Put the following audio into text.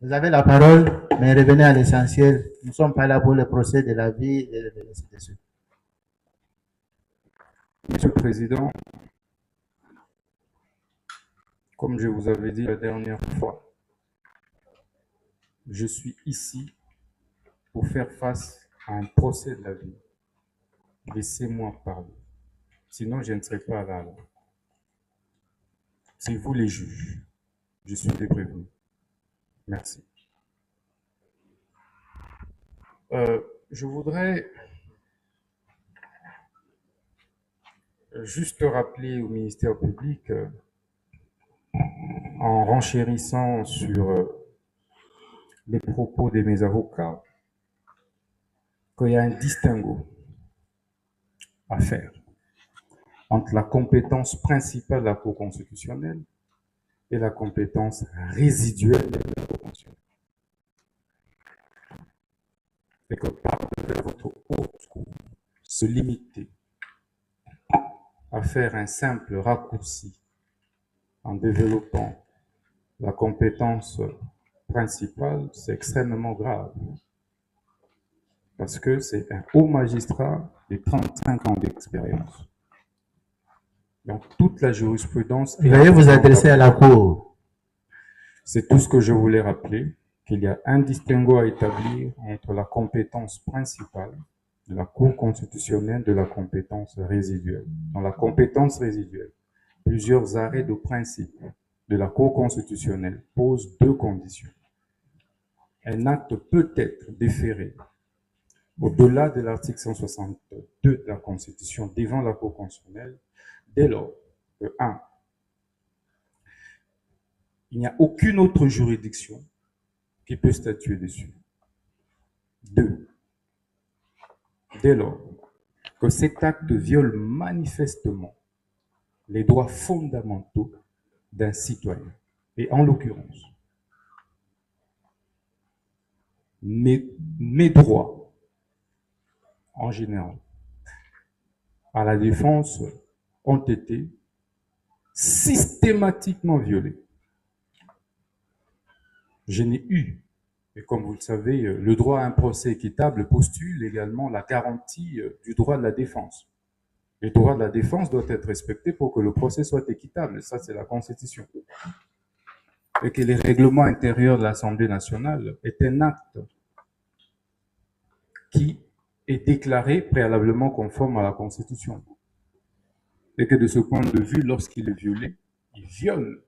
Vous avez la parole, mais revenez à l'essentiel. Nous ne sommes pas là pour le procès de la vie et de suite. Monsieur le Président, comme je vous avais dit la dernière fois, je suis ici pour faire face à un procès de la vie. Laissez-moi parler. Sinon, je ne serai pas là. C'est vous les juges. Je suis prévenu. Merci. Je voudrais juste rappeler au ministère public, en renchérissant sur les propos de mes avocats, qu'il y a un distinguo à faire entre la compétence principale de la Cour constitutionnelle et la compétence résiduelle de la Cour constitutionnelle. Et que par votre haute cour se limiter à faire un simple raccourci en développant la compétence principale, c'est extrêmement grave. Parce que c'est un haut magistrat de 35 ans d'expérience. Donc toute la jurisprudence... Veuillez vous adresser à la Cour. C'est tout ce que je voulais rappeler, qu'il y a un distinguo à établir entre la compétence principale de la Cour constitutionnelle de la compétence résiduelle. Dans la compétence résiduelle, plusieurs arrêts de principe de la Cour constitutionnelle posent deux conditions. Un acte peut être déféré au-delà de l'article 162 de la Constitution devant la Cour constitutionnelle dès lors que 1. Il n'y a aucune autre juridiction qui peut statuer dessus. 2. Dès lors que cet acte viole manifestement les droits fondamentaux d'un citoyen, et en l'occurrence, mes droits en général à la défense ont été systématiquement violés. Je n'ai eu, et comme vous le savez, le droit à un procès équitable postule également la garantie du droit de la défense. Le droit de la défense doit être respecté pour que le procès soit équitable. Ça, c'est la Constitution. Et que les règlements intérieurs de l'Assemblée nationale est un acte qui est déclaré préalablement conforme à la Constitution. Et que de ce point de vue, lorsqu'il est violé, il viole